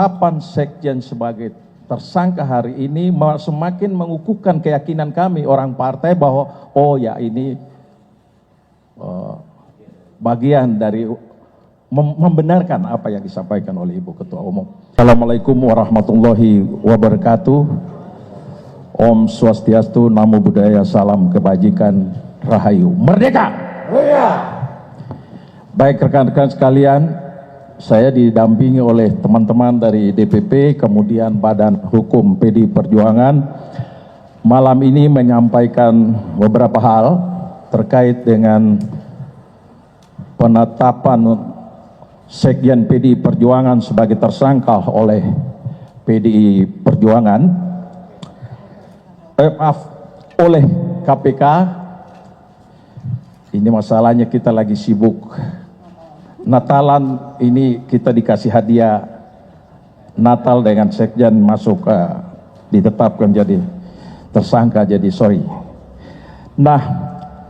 penetapan sekjen sebagai tersangka hari ini semakin mengukuhkan keyakinan kami orang partai bahwa oh ya ini bagian dari membenarkan apa yang disampaikan oleh Ibu Ketua Umum. Assalamualaikum warahmatullahi wabarakatuh. Om Swastiastu, Namo Buddhaya, salam kebajikan, Rahayu, Merdeka! Baik rekan-rekan sekalian, saya didampingi oleh teman-teman dari DPP, kemudian Badan Hukum PDI Perjuangan, malam ini menyampaikan beberapa hal terkait dengan penetapan Sekjen PDI Perjuangan sebagai tersangka oleh PDI Perjuangan, oleh KPK. Ini masalahnya kita lagi sibuk Natalan, ini kita dikasih hadiah Natal dengan sekjen masuk ditetapkan jadi tersangka, jadi sorry. Nah,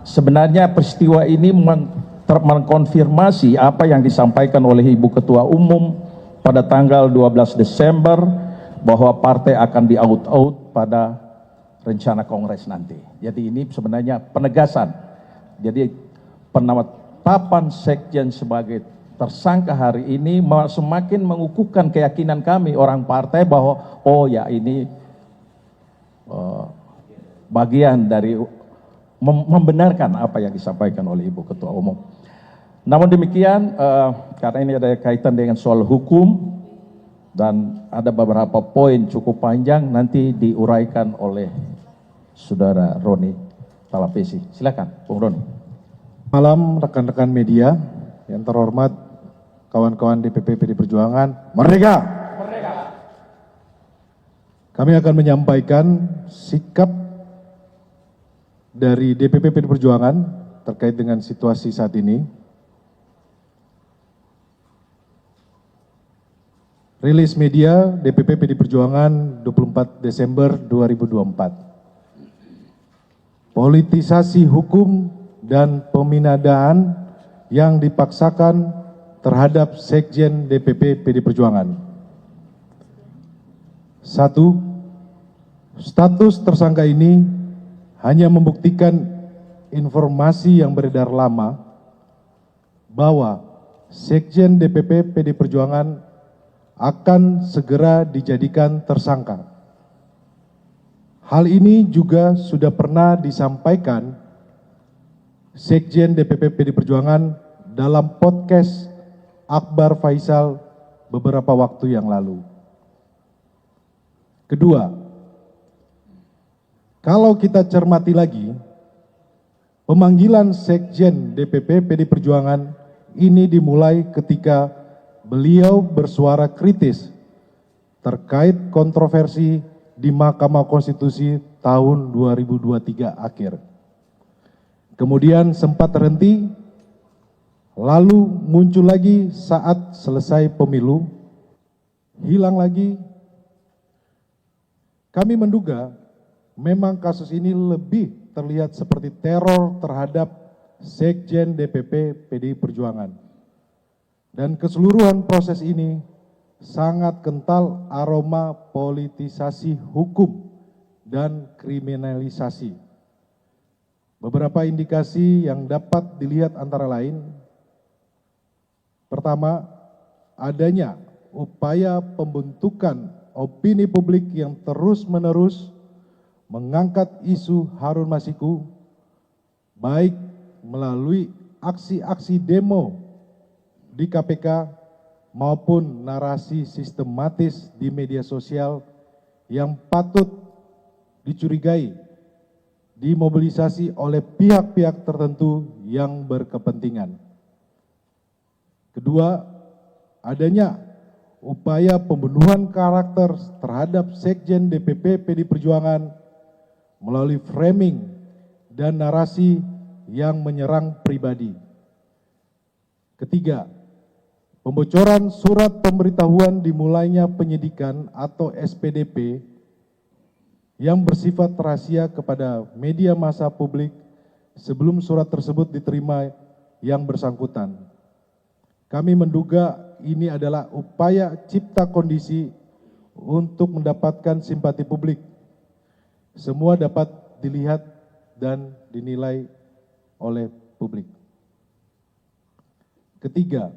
sebenarnya peristiwa ini mengkonfirmasi apa yang disampaikan oleh Ibu Ketua Umum pada tanggal 12 Desember bahwa partai akan di-out pada rencana kongres nanti. Jadi ini sebenarnya penegasan. Jadi penetapan sekjen sebagai tersangka hari ini semakin mengukuhkan keyakinan kami orang partai bahwa oh ya ini bagian dari membenarkan apa yang disampaikan oleh Ibu Ketua Umum. Namun demikian, karena ini ada kaitan dengan soal hukum dan ada beberapa poin cukup panjang, nanti diuraikan oleh Saudara Roni Talapesi. Silakan, Bung Roni. Malam rekan-rekan media yang terhormat, kawan-kawan DPP PDI Perjuangan, Merdeka! Merdeka! Kami akan menyampaikan sikap dari DPP PDI Perjuangan terkait dengan situasi saat ini. Rilis media DPP PDI Perjuangan 24 Desember 2024. Politisasi hukum dan peminadaan yang dipaksakan terhadap Sekjen DPP PDI Perjuangan. 1. Status tersangka ini hanya membuktikan informasi yang beredar lama bahwa Sekjen DPP PDI Perjuangan akan segera dijadikan tersangka. Hal ini juga sudah pernah disampaikan Sekjen DPP PDI Perjuangan dalam podcast Akbar Faisal beberapa waktu yang lalu. Kedua, kalau kita cermati lagi, pemanggilan Sekjen DPP PDI Perjuangan ini dimulai ketika beliau bersuara kritis terkait kontroversi di Mahkamah Konstitusi tahun 2023 akhir. Kemudian sempat terhenti, lalu muncul lagi saat selesai pemilu, hilang lagi. Kami menduga memang kasus ini lebih terlihat seperti teror terhadap Sekjen DPP PDI Perjuangan. Dan keseluruhan proses ini sangat kental aroma politisasi hukum dan kriminalisasi. Beberapa indikasi yang dapat dilihat antara lain, pertama, adanya upaya pembentukan opini publik yang terus-menerus mengangkat isu Harun Masiku, baik melalui aksi-aksi demo di KPK maupun narasi sistematis di media sosial yang patut dicurigai dimobilisasi oleh pihak-pihak tertentu yang berkepentingan. Kedua, adanya upaya pembunuhan karakter terhadap Sekjen DPP PDI Perjuangan melalui framing dan narasi yang menyerang pribadi. Ketiga, pembocoran surat pemberitahuan dimulainya penyidikan atau SPDP yang bersifat rahasia kepada media massa publik sebelum surat tersebut diterima yang bersangkutan. Kami menduga ini adalah upaya cipta kondisi untuk mendapatkan simpati publik. Semua dapat dilihat dan dinilai oleh publik. Ketiga,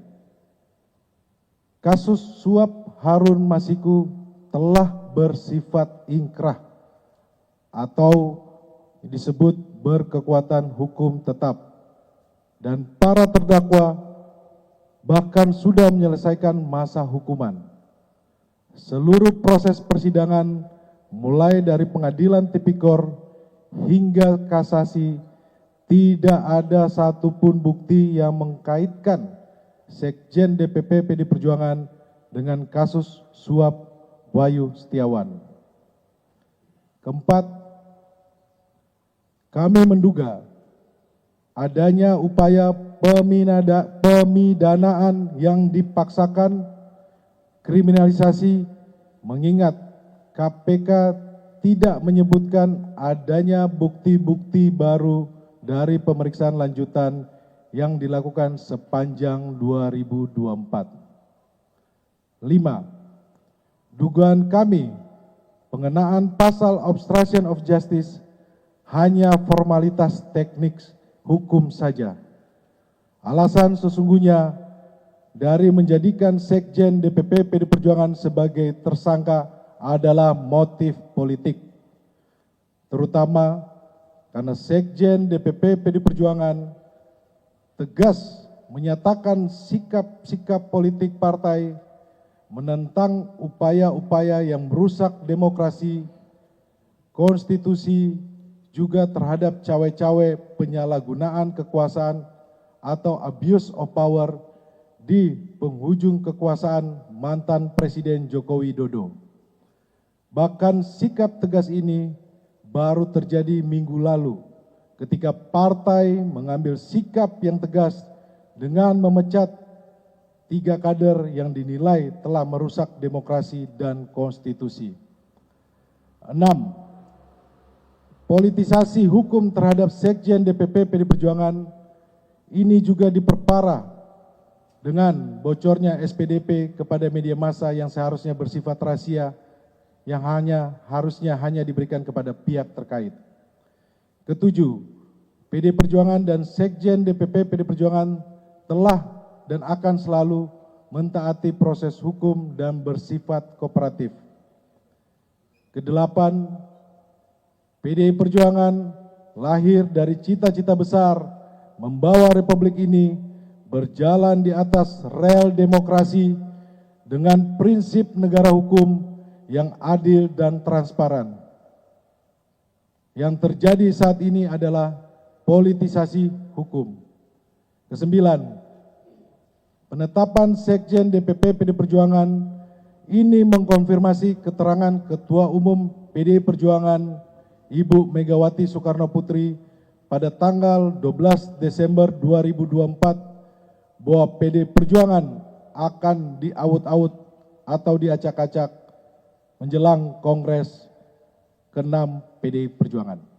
kasus suap Harun Masiku telah bersifat ingkrah atau disebut berkekuatan hukum tetap, dan para terdakwa bahkan sudah menyelesaikan masa hukuman. Seluruh proses persidangan mulai dari pengadilan tipikor hingga kasasi tidak ada satupun bukti yang mengkaitkan Sekjen DPP PD Perjuangan dengan kasus suap Wahyu Setiawan. Keempat, kami menduga adanya upaya pemidanaan yang dipaksakan, kriminalisasi, mengingat KPK tidak menyebutkan adanya bukti-bukti baru dari pemeriksaan lanjutan yang dilakukan sepanjang 2024. 5. Dugaan kami pengenaan pasal obstruction of justice hanya formalitas teknik hukum saja. Alasan sesungguhnya dari menjadikan Sekjen DPP PD Perjuangan sebagai tersangka adalah motif politik, terutama karena Sekjen DPP PD Perjuangan tegas menyatakan sikap-sikap politik partai menentang upaya-upaya yang merusak demokrasi, konstitusi, juga terhadap cawe-cawe penyalahgunaan kekuasaan atau abuse of power di penghujung kekuasaan mantan Presiden Joko Widodo. Bahkan sikap tegas ini baru terjadi minggu lalu ketika partai mengambil sikap yang tegas dengan memecat 3 kader yang dinilai telah merusak demokrasi dan konstitusi. 6. Politisasi hukum terhadap Sekjen DPP PD Perjuangan ini juga diperparah dengan bocornya SPDP kepada media massa yang seharusnya bersifat rahasia, yang harusnya hanya diberikan kepada pihak terkait. Ketujuh, PD Perjuangan dan Sekjen DPP PD Perjuangan telah dan akan selalu mentaati proses hukum dan bersifat kooperatif. Kedelapan, PDI Perjuangan lahir dari cita-cita besar membawa republik ini berjalan di atas rel demokrasi dengan prinsip negara hukum yang adil dan transparan. Yang terjadi saat ini adalah politisasi hukum. Kesembilan, penetapan Sekjen DPP PD Perjuangan ini mengkonfirmasi keterangan Ketua Umum PDI Perjuangan Ibu Megawati Soekarno Putri pada tanggal 12 Desember 2024 bahwa PD Perjuangan akan diaut-aut atau diacak-acak menjelang Kongres ke-6 PDI Perjuangan.